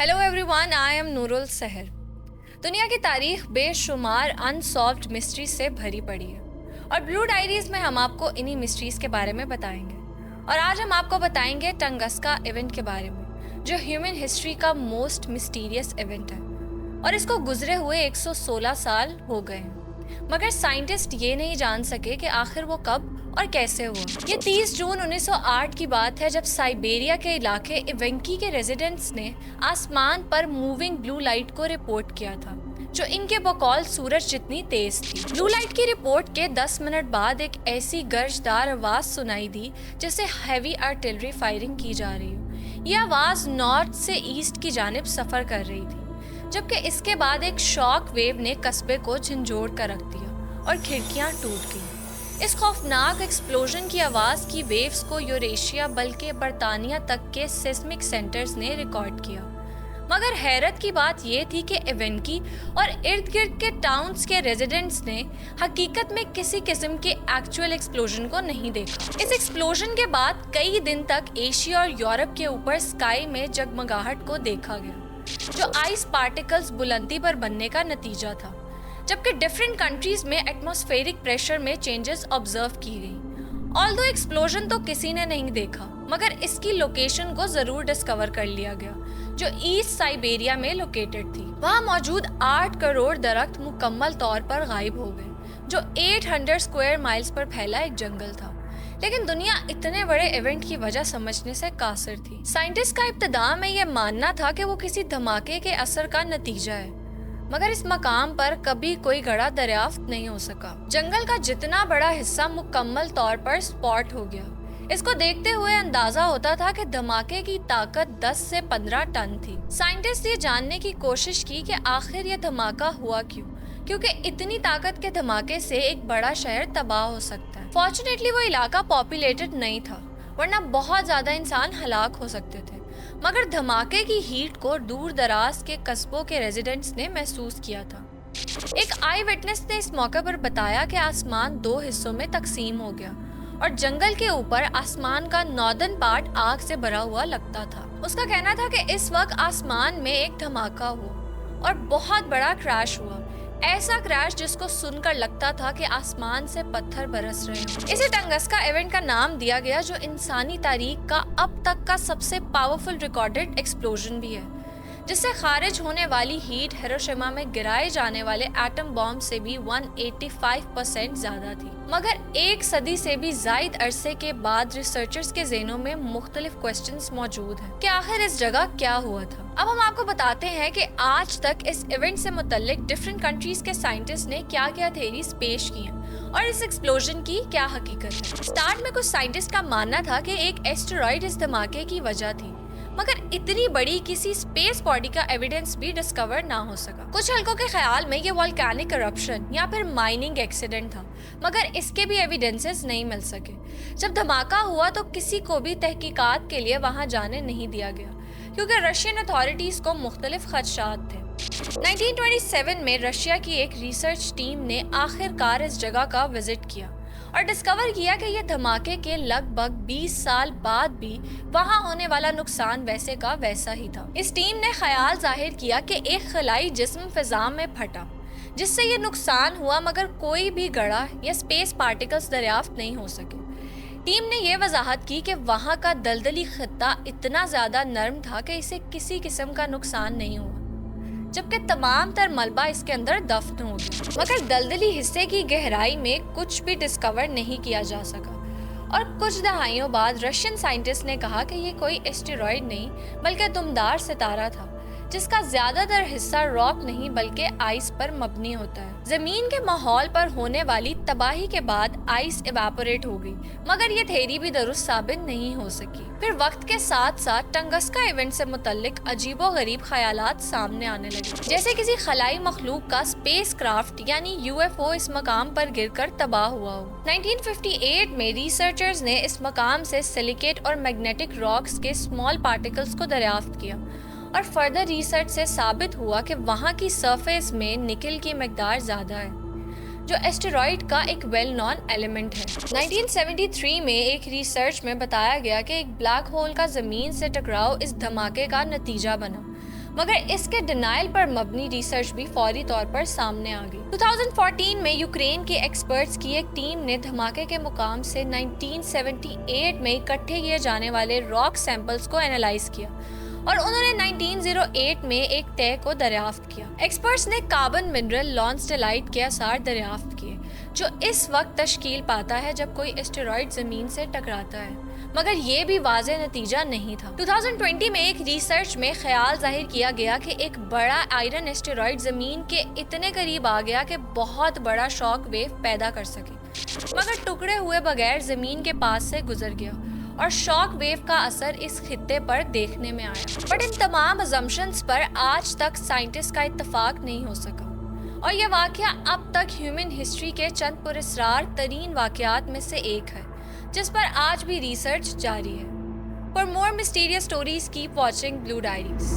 Hello everyone, I am Noorul Sahar. दुनिया की तारीख बेशुमार अनसॉल्व्ड मिस्ट्रीज से भरी पड़ी है और ब्लू डायरीज में हम आपको इन्हीं मिस्ट्रीज के बारे में बताएंगे। और आज हम आपको बताएंगे टंगस्का इवेंट के बारे में, जो ह्यूमन हिस्ट्री का मोस्ट मिस्टीरियस इवेंट है और इसको गुजरे हुए 116 साल हो गए हैं, मगर साइंटिस्ट ये नहीं जान सके कि आखिर वो कब और कैसे हुआ। ये 30 जून 1908 की बात है, जब साइबेरिया के इलाके इवेंकी के रेजिडेंट्स ने आसमान पर मूविंग ब्लू लाइट को रिपोर्ट किया था, जो इनके बकौल सूरज जितनी तेज थी। ब्लू लाइट की रिपोर्ट के 10 मिनट बाद एक ऐसी गर्जदार आवाज सुनाई दी जैसे हैवी आर्टिलरी फायरिंग की जा रही हो। यह आवाज नॉर्थ से ईस्ट की जानिब सफर कर रही थी, जबकि इसके बाद एक शॉक वेव ने कस्बे को झंझोड़ कर रख दिया और खिड़कियां टूट गईं। इस खौफनाक एक्सप्लोजन की आवाज़ की वेव्स को यूरेशिया बल्कि बरतानिया तक के सिस्मिक सेंटर्स ने रिकॉर्ड किया। मगर हैरत की बात यह थी कि इवेंकी और इर्द गिर्द के टाउन्स के रेजिडेंट्स ने हकीकत में किसी किस्म के एक्चुअल एक्सप्लोजन को नहीं देखा। इस एक्सप्लोजन के बाद कई दिन तक एशिया और यूरोप के ऊपर स्काई में जगमगाहट को देखा गया, जो आइस पार्टिकल्स बुलंदी पर बनने का नतीजा था, जबकि डिफरेंट कंट्रीज में एटमॉस्फेरिक प्रेशर में चेंजेस ऑब्जर्व की गई। ऑल्दो एक्सप्लोजन तो किसी ने नहीं देखा, मगर इसकी लोकेशन को जरूर डिस्कवर कर लिया गया, जो ईस्ट साइबेरिया में लोकेटेड थी। वहाँ मौजूद 8 करोड़ दरख्त मुकम्मल तौर पर गायब हो गए, जो 800 स्क्वायर माइल्स पर फैला एक जंगल था। लेकिन दुनिया इतने बड़े इवेंट की वजह समझने से कासिर थी। साइंटिस्ट का इब्तिदा में यह मानना था कि वो किसी धमाके के असर का नतीजा है, मगर इस मकाम पर कभी कोई गड़ा दरियाफ्त नहीं हो सका। जंगल का जितना बड़ा हिस्सा मुकम्मल तौर पर स्पॉट हो गया। इसको देखते हुए अंदाजा होता था कि धमाके की ताकत 10 से 15 टन थी। साइंटिस्ट ये जानने की कोशिश की कि आखिर ये धमाका हुआ क्यों, क्योंकि इतनी ताकत के धमाके से एक बड़ा शहर तबाह हो सकता है। फॉर्चुनेटली वो इलाका पॉपुलेटेड नहीं था, वरना बहुत ज्यादा इंसान हलाक हो सकते थे। मगर धमाके की हीट को दूर दराज के कस्बों के रेजिडेंट्स ने महसूस किया था। एक आई विटनेस ने इस मौके पर बताया कि आसमान 2 हिस्सों में तकसीम हो गया और जंगल के ऊपर आसमान का नॉर्दर्न पार्ट आग से भरा हुआ लगता था। उसका कहना था कि इस वक्त आसमान में एक धमाका हुआ और बहुत बड़ा क्रैश हुआ, ऐसा क्रैश जिसको सुनकर लगता था कि आसमान से पत्थर बरस रहे हैं। इसे टंगस्का इवेंट का नाम दिया गया, जो इंसानी तारीख का अब तक का सबसे पावरफुल रिकॉर्डेड एक्सप्लोजन भी है, जिससे खारिज होने वाली हीट हिरोशिमा में गिराए जाने वाले एटम बॉम्ब से भी 185% ज्यादा थी। मगर एक सदी से भी जायद अरसे के बाद रिसर्चर्स के ज़हनों में मुख्तलिफ क्वेश्चंस मौजूद हैं कि आखिर इस जगह क्या हुआ था। अब हम आपको बताते हैं कि आज तक इस इवेंट से मुतल्लिक डिफरेंट कंट्रीज के साइंटिस्ट ने क्या क्या थेरीज पेश की हैं और इस एक्सप्लोजन की क्या हकीकत है। स्टार्ट में कुछ साइंटिस्ट का मानना था कि एक एस्टेरॉइड इस धमाके की वजह थी, मगर इतनी बड़ी किसी स्पेस बॉडी का एविडेंस भी डिस्कवर ना हो सका। कुछ हल्कों के ख्याल में ये वोल्केनिक करप्शन या फिर माइनिंग एक्सीडेंट था, मगर इसके भी एविडेंसेस नहीं मिल सके। जब धमाका हुआ तो किसी को भी तहकीकात के लिए वहां जाने नहीं दिया गया, क्योंकि रशियन अथॉरिटीज को मुख्तलिफ खदशात थे। 1927 में रशिया की एक रिसर्च टीम ने आखिरकार इस जगह का विजिट किया और डिस्कवर किया कि यह धमाके के लगभग 20 साल बाद भी वहां होने वाला नुकसान वैसे का वैसा ही था। इस टीम ने ख्याल जाहिर किया कि एक खलाई जिस्म फिजा में फटा, जिससे ये नुकसान हुआ, मगर कोई भी गड़ा या स्पेस पार्टिकल्स दरियाफ्त नहीं हो सके। टीम ने यह वजाहत की कि वहां का दलदली खत्ता इतना ज्यादा नरम था कि इसे किसी किस्म का नुकसान नहीं हुआ, जबकि तमाम तर मलबा इसके अंदर दफन हो गया। मगर दलदली हिस्से की गहराई में कुछ भी डिस्कवर नहीं किया जा सका और कुछ दहाइयों बाद रशियन साइंटिस्ट ने कहा कि ये कोई एस्टेरॉइड नहीं बल्कि दुमदार सितारा था, जिसका ज्यादातर हिस्सा रॉक नहीं बल्कि आइस पर मबनी होता है। जमीन के माहौल पर होने वाली तबाही के बाद आइस इवेपोरेट हो गई, मगर ये थ्योरी भी दुरुस्त साबित नहीं हो सकी। फिर वक्त के साथ साथ टंगस्का इवेंट से मुतल्लिक अजीबो गरीब ख्यालात सामने आने लगे, जैसे किसी खलाई मखलूक का स्पेस क्राफ्ट यानी UFO इस मकाम पर गिरकर तबाह हुआ हो। 1958 में रिसर्चर्स ने इस मकाम से सिलिकेट और मैग्नेटिक रॉक्स के स्मॉल पार्टिकल्स को दरियाफ्त किया और फर्दर रिसर्च से साबित हुआ कि वहाँ की सरफेस में निकल की मिकदार ज़्यादा है, जो एस्टेरॉइड का एक वेल नोन एलिमेंट है। 1973 में एक रिसर्च में बताया गया कि एक ब्लैक होल का ज़मीन से टकराव इस धमाके का नतीजा बना। مگر اس کے ڈینائل پر مبنی ریسرچ بھی فوری طور پر سامنے آ گئی۔ 2014 میں یوکرین کے ایکسپرٹس کی ایک ٹیم نے دھماکے کے مقام سے 1978 میں اکٹھے کیے جانے والے راک سیمپلز کو اینالائز کیا اور انہوں نے 1908 میں ایک تہ کو دریافت کیا۔ ایکسپرٹس نے کاربن منرل لانسٹیلائٹ کے آثار دریافت کیے جو اس وقت تشکیل پاتا ہے جب کوئی اسٹیرائڈ زمین سے ٹکراتا ہے، مگر یہ بھی واضح نتیجہ نہیں تھا۔ 2020 میں ایک ریسرچ میں خیال ظاہر کیا گیا کہ ایک بڑا آئرن اسٹیرائڈ زمین کے اتنے قریب آ گیا کہ بہت بڑا شاک ویو پیدا کر سکے، مگر ٹکڑے ہوئے بغیر زمین کے پاس سے گزر گیا اور شاک ویو کا اثر اس خطے پر دیکھنے میں آیا۔ بٹ ان تمام assumptions پر آج تک سائنٹسٹ کا اتفاق نہیں ہو سکا، اور یہ واقعہ اب تک ہیومن ہسٹری کے چند پراسرار ترین واقعات میں سے ایک ہے جس پر آج بھی ریسرچ جاری ہے۔ For more mysterious stories, keep watching Blue Diaries.